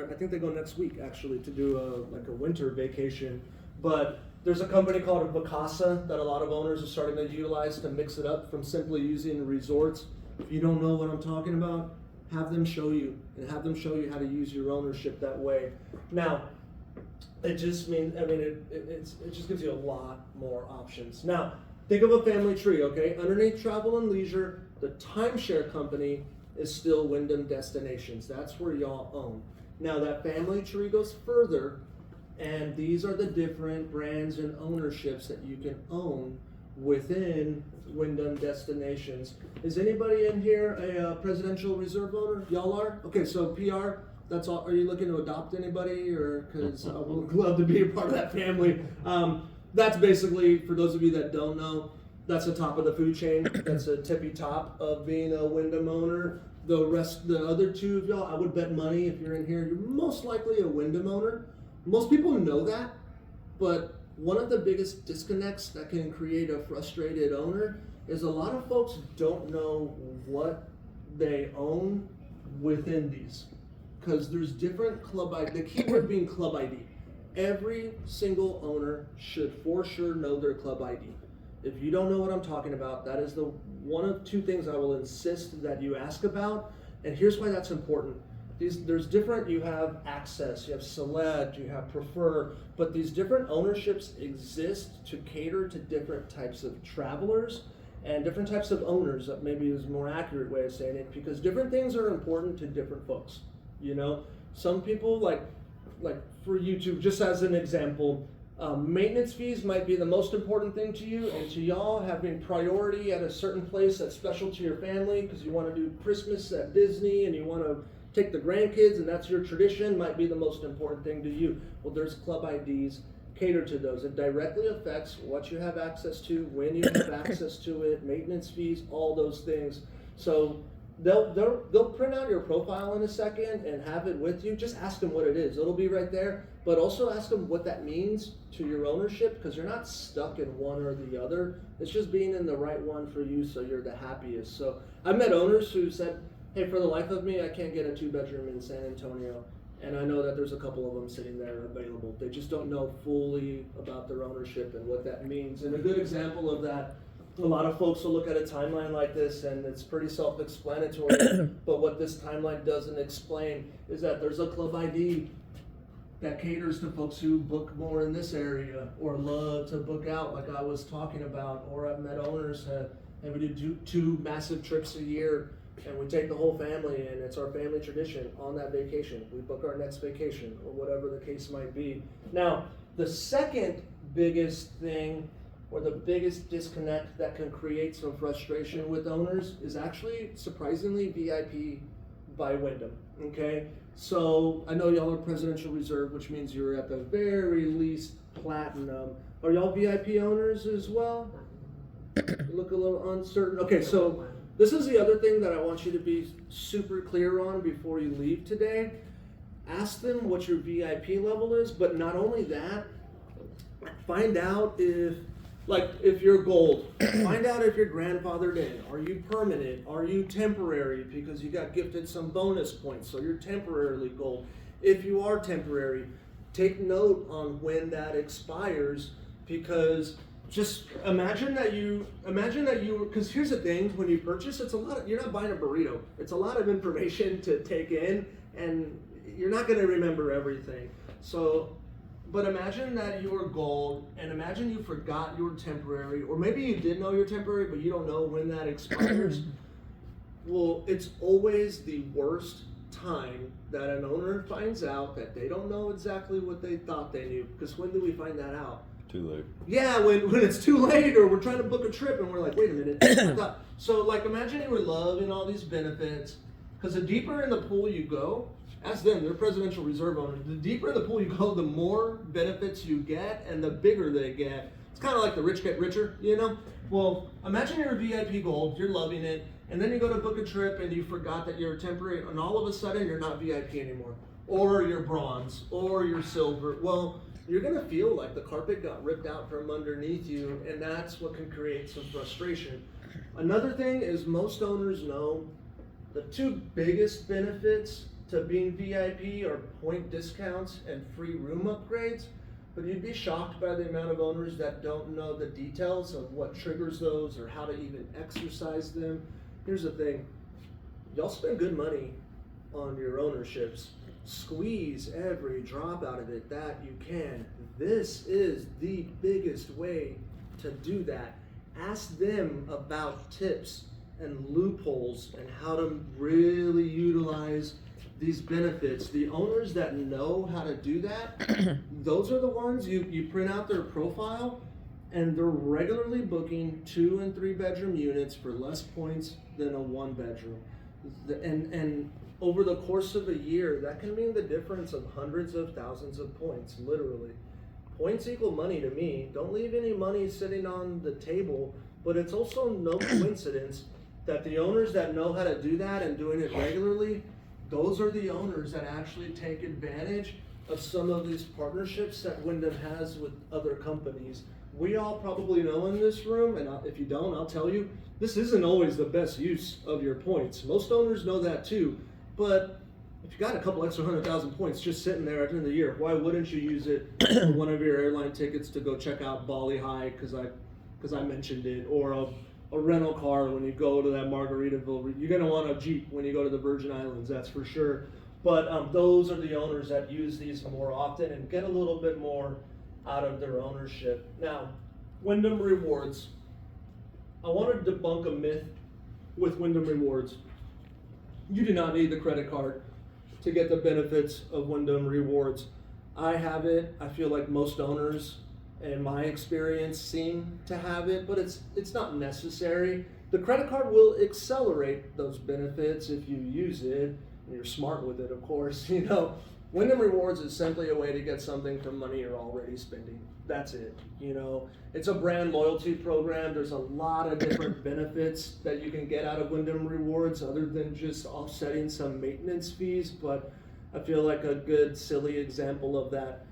I think they go next week actually to do a winter vacation. But there's a company called Vacasa that a lot of owners are starting to utilize to mix it up from simply using resorts. If you don't know what I'm talking about, have them show you, and have them show you how to use your ownership that way. Now, it just means, it just gives you a lot more options. Now, think of a family tree, okay? Underneath Travel and Leisure, the timeshare company is still Wyndham Destinations. That's where y'all own. Now, that family tree goes further, and these are the different brands and ownerships that you can own within Wyndham Destinations. Is anybody in here a Presidential Reserve owner? Y'all are? Okay, so PR, that's all. Are you looking to adopt anybody, or because I would love to be a part of that family? That's basically, for those of you that don't know, that's the top of the food chain. That's the tippy top of being a Wyndham owner. The other two of y'all, I would bet money if you're in here, you're most likely a Wyndham owner. Most people know that, but one of the biggest disconnects that can create a frustrated owner is a lot of folks don't know what they own within these. Because there's different club ID, the key word being club ID. Every single owner should for sure know their club ID. If you don't know what I'm talking about, that is the one of two things I will insist that you ask about. And here's why that's important. There's different, you have access, you have select, you have prefer, but these different ownerships exist to cater to different types of travelers and different types of owners, that maybe is a more accurate way of saying it, because different things are important to different folks. You know, some people like for YouTube, just as an example, maintenance fees might be the most important thing to you, and to y'all having priority at a certain place that's special to your family because you want to do Christmas at Disney and you want to take the grandkids and that's your tradition, might be the most important thing to you. Well, there's club IDs cater to those. It directly affects what you have access to, when you have access to it, maintenance fees, all those things. So they'll print out your profile in a second and have it with you. Just ask them what it is. It'll be right there. But also ask them what that means to your ownership, because you're not stuck in one or the other. It's just being in the right one for you so you're the happiest. So I've met owners who said, hey, for the life of me, I can't get a 2-bedroom in San Antonio. And I know that there's a couple of them sitting there available. They just don't know fully about their ownership and what that means. And a good example of that, a lot of folks will look at a timeline like this and it's pretty self-explanatory, but what this timeline doesn't explain is that there's a club ID that caters to folks who book more in this area or love to book out like I was talking about, or I've met owners and we do 2 massive trips a year and we take the whole family and it's our family tradition on that vacation. We book our next vacation or whatever the case might be. Now, the second biggest thing or the biggest disconnect that can create some frustration with owners is actually surprisingly VIP by Wyndham, okay? So I know y'all are Presidential Reserve, which means you're at the very least platinum. Are y'all VIP owners as well? You look a little uncertain. Okay, so this is the other thing that I want you to be super clear on before you leave today. Ask them what your VIP level is, but not only that, find out if you're gold, find out if you're grandfathered in. Are you permanent? Are you temporary because you got gifted some bonus points, so you're temporarily gold? If you are temporary, take note on when that expires, because just imagine that you, because here's the thing, when you purchase, it's a lot, you're not buying a burrito. It's a lot of information to take in, and you're not going to remember everything. So, but imagine that you were gold, and imagine you forgot you were temporary, or maybe you did know you're temporary, but you don't know when that expires. Well, it's always the worst time that an owner finds out that they don't know exactly what they thought they knew. Because when do we find that out? Too late. Yeah, when it's too late, or we're trying to book a trip and we're like, wait a minute. So like imagine you were loving all these benefits, because the deeper in the pool you go, ask them, they're Presidential Reserve owners, the deeper in the pool you go, the more benefits you get and the bigger they get. It's kind of like the rich get richer, you know? Well, imagine you're a VIP gold, you're loving it, and then you go to book a trip and you forgot that you're temporary, and all of a sudden you're not VIP anymore. Or you're bronze, or you're silver. Well, you're gonna feel like the carpet got ripped out from underneath you, and that's what can create some frustration. Another thing is most owners know the 2 biggest benefits to being VIP are point discounts and free room upgrades, but you'd be shocked by the amount of owners that don't know the details of what triggers those or how to even exercise them. Here's the thing, y'all spend good money on your ownerships. Squeeze every drop out of it that you can. This is the biggest way to do that. Ask them about tips and loopholes and how to really utilize these benefits. The owners that know how to do that, those are the ones you print out their profile, and they're regularly booking 2 and 3 bedroom units for less points than a 1 bedroom. And over the course of a year, that can mean the difference of hundreds of thousands of points, literally. Points equal money to me. Don't leave any money sitting on the table, but it's also no coincidence that the owners that know how to do that and doing it regularly, those are the owners that actually take advantage of some of these partnerships that Wyndham has with other companies. We all probably know in this room, and if you don't, I'll tell you, this isn't always the best use of your points. Most owners know that too, but if you got a couple extra 100,000 points just sitting there at the end of the year, why wouldn't you use it for one of your airline tickets to go check out Bali High because I mentioned it, or a rental car when you go to that Margaritaville? You're gonna want a Jeep when you go to the Virgin Islands, that's for sure. But those are the owners that use these more often and get a little bit more out of their ownership. Now, Wyndham Rewards. I want to debunk a myth with Wyndham Rewards. You do not need the credit card to get the benefits of Wyndham Rewards. I have it. I feel like most owners, in my experience, seem to have it, but it's not necessary. The credit card will accelerate those benefits if you use it, and you're smart with it, of course. Wyndham Rewards is simply a way to get something for money you're already spending. That's it. It's a brand loyalty program. There's a lot of different benefits that you can get out of Wyndham Rewards other than just offsetting some maintenance fees, but I feel like a good silly example of that.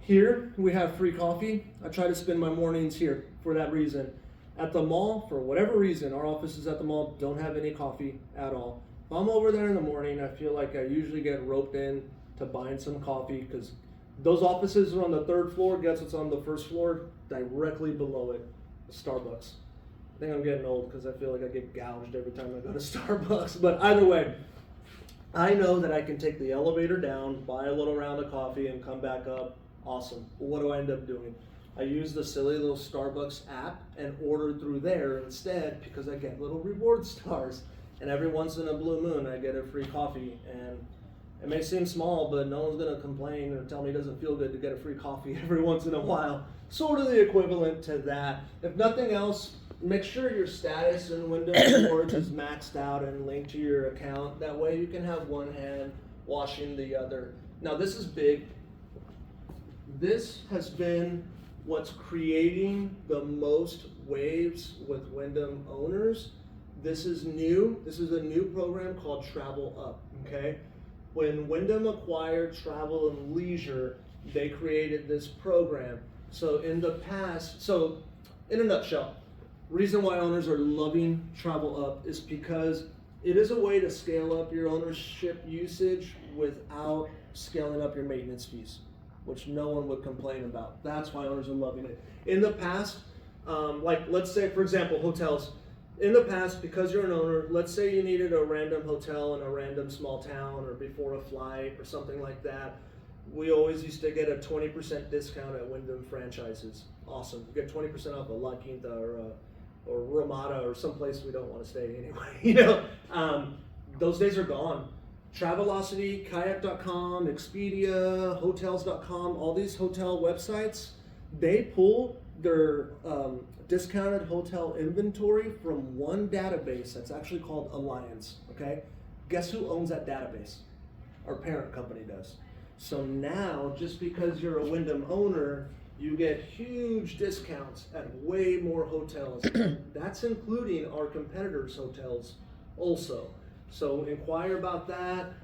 Here we have free coffee. I try to spend my mornings here for that reason. At the mall, for whatever reason, our offices at the mall don't have any coffee at all. If I'm over there in the morning, I feel like I usually get roped in to buying some coffee because those offices are on the 3rd floor. Guess what's on the 1st floor? Directly below it, Starbucks. I think I'm getting old because I feel like I get gouged every time I go to Starbucks. But either way, I know that I can take the elevator down, buy a little round of coffee, and come back up. Awesome. What do I end up doing? I use the silly little Starbucks app and order through there instead because I get little reward stars. And every once in a blue moon, I get a free coffee. And it may seem small, but no one's going to complain or tell me it doesn't feel good to get a free coffee every once in a while. Sort of the equivalent to that. If nothing else, make sure your status in Wyndham Rewards is maxed out and linked to your account. That way you can have one hand washing the other. Now this is big. This has been what's creating the most waves with Wyndham owners. This is new. This is a new program called Travel Up, okay? When Wyndham acquired Travel and Leisure, they created this program. So in the past, in a nutshell, reason why owners are loving Travel Up is because it is a way to scale up your ownership usage without scaling up your maintenance fees, which no one would complain about. That's why owners are loving it. In the past, like let's say, for example, hotels. In the past, because you're an owner, let's say you needed a random hotel in a random small town or before a flight or something like that, we always used to get a 20% discount at Wyndham franchises. Awesome. You get 20% off a La Quinta or Ramada or someplace we don't want to stay anyway. Those days are gone. Travelocity, Kayak.com, Expedia, Hotels.com, all these hotel websites, they pull their discounted hotel inventory from one database that's actually called Alliance, okay? Guess who owns that database? Our parent company does. So now, just because you're a Wyndham owner, you get huge discounts at way more hotels. That's including our competitors' hotels also. So inquire about that.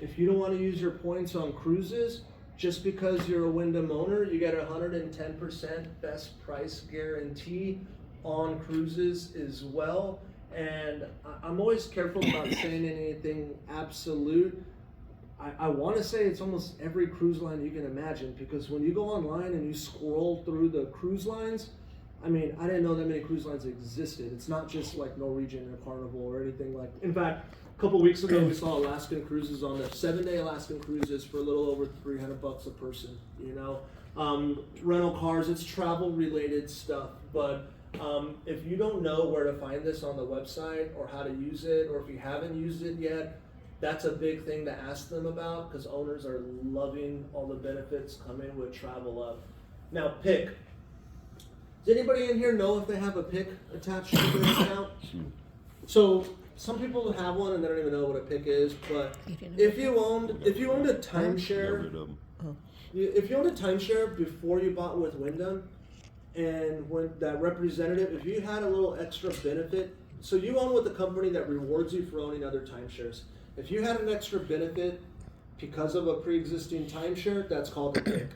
If you don't want to use your points on cruises, just because you're a Wyndham owner, you get 110% best price guarantee on cruises as well. And I'm always careful about saying anything absolute, I want to say it's almost every cruise line you can imagine, because when you go online and you scroll through the cruise lines, I mean, I didn't know that many cruise lines existed. It's not just like Norwegian or Carnival or anything like. In fact, a couple weeks ago we saw Alaskan Cruises on there, 7-day Alaskan Cruises for a little over $300 a person. You know, rental cars. It's travel related stuff, but. If you don't know where to find this on the website or how to use it, or if you haven't used it yet, that's a big thing to ask them about, because owners are loving all the benefits coming with Travel Up. Now, PIC. Does anybody in here know if they have a PIC attached to their account? So some people have one and they don't even know what a PIC is, but if you owned a timeshare, if you owned a timeshare before you bought with Wyndham, and when that representative, if you had a little extra benefit, so you own with the company that rewards you for owning other timeshares. If you had an extra benefit because of a pre-existing timeshare, that's called a PIC.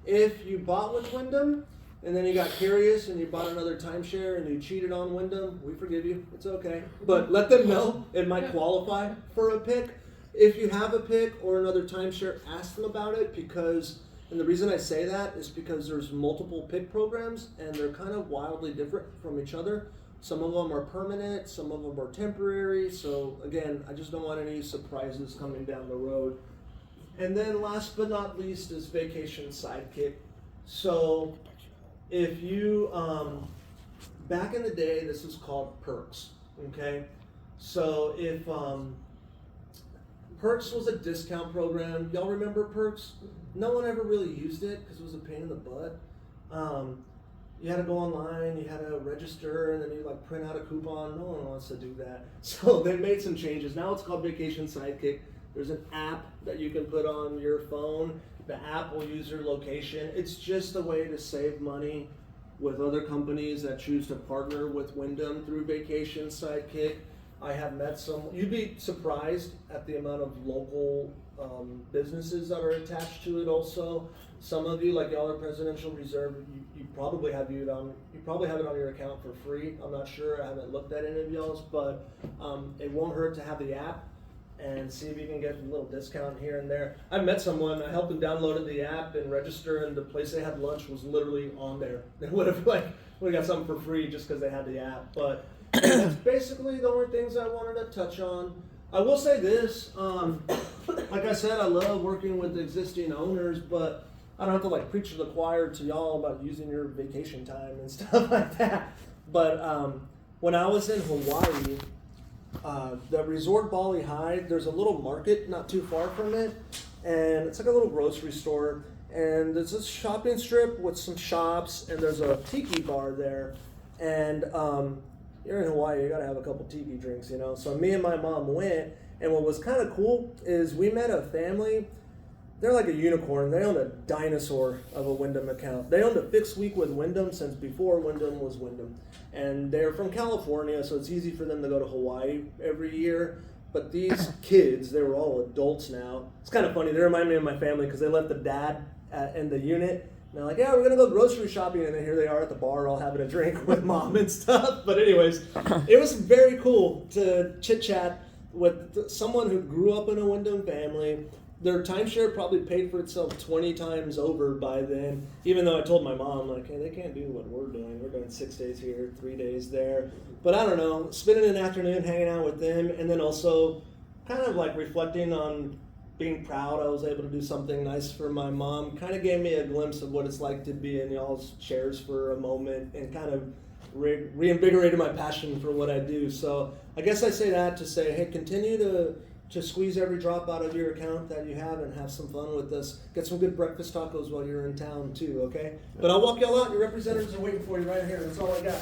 If you bought with Wyndham and then you got curious and you bought another timeshare and you cheated on Wyndham, we forgive you. It's okay. But let them know it might qualify for a PIC. If you have a PIC or another timeshare, ask them about it, because. And the reason I say that is because there's multiple PIC programs and they're kind of wildly different from each other. Some of them are permanent, some of them are temporary. So again, I just don't want any surprises coming down the road. And then last but not least is Vacation Sidekick. So if you, back in the day, this is called Perks, okay? So if, Perks was a discount program. Y'all remember Perks? No one ever really used it because it was a pain in the butt. You had to go online, you had to register, and then you like print out a coupon. No one wants to do that. So they made some changes. Now it's called Vacation Sidekick. There's an app that you can put on your phone. The app will use your location. It's just a way to save money with other companies that choose to partner with Wyndham through Vacation Sidekick. I have met some, you'd be surprised at the amount of local businesses that are attached to it also. Some of you, like y'all are Presidential Reserve, you probably have it on your account for free. I'm not sure, I haven't looked at any of y'all's, but it won't hurt to have the app and see if you can get a little discount here and there. I met someone, I helped them download the app and register, and the place they had lunch was literally on there. They would have got something for free just because they had the app. But that's basically the only things I wanted to touch on. I will say this, like I said, I love working with existing owners, but I don't have to like preach to the choir to y'all about using your vacation time and stuff like that. But when I was in Hawaii, the Resort Bali High, there's a little market not too far from it, and it's like a little grocery store, and there's a shopping strip with some shops, and there's a tiki bar there, and you're in Hawaii, you gotta have a couple tiki drinks, you know. So me and my mom went, and what was kind of cool is we met a family. They're like a unicorn. They own a dinosaur of a Wyndham account. They owned a fixed week with Wyndham since before Wyndham was Wyndham. And they're from California, so it's easy for them to go to Hawaii every year. But these kids, they were all adults now. It's kind of funny. They remind me of my family because they left the dad in the unit. And they're like, yeah, we're going to go grocery shopping. And then here they are at the bar all having a drink with mom and stuff. But anyways, it was very cool to chit-chat with someone who grew up in a Wyndham family. Their timeshare probably paid for itself 20 times over by then, even though I told my mom, like, hey, they can't do what we're doing. We're doing 6 days here, 3 days there. But I don't know, spending an afternoon hanging out with them, and then also kind of like reflecting on being proud I was able to do something nice for my mom, kind of gave me a glimpse of what it's like to be in y'all's chairs for a moment, and kind of reinvigorated my passion for what I do. So I guess I say that to say, hey, continue to squeeze every drop out of your account that you have and have some fun with us. Get some good breakfast tacos while you're in town too, okay? But I'll walk y'all out. Your representatives are waiting for you right here. That's all I got.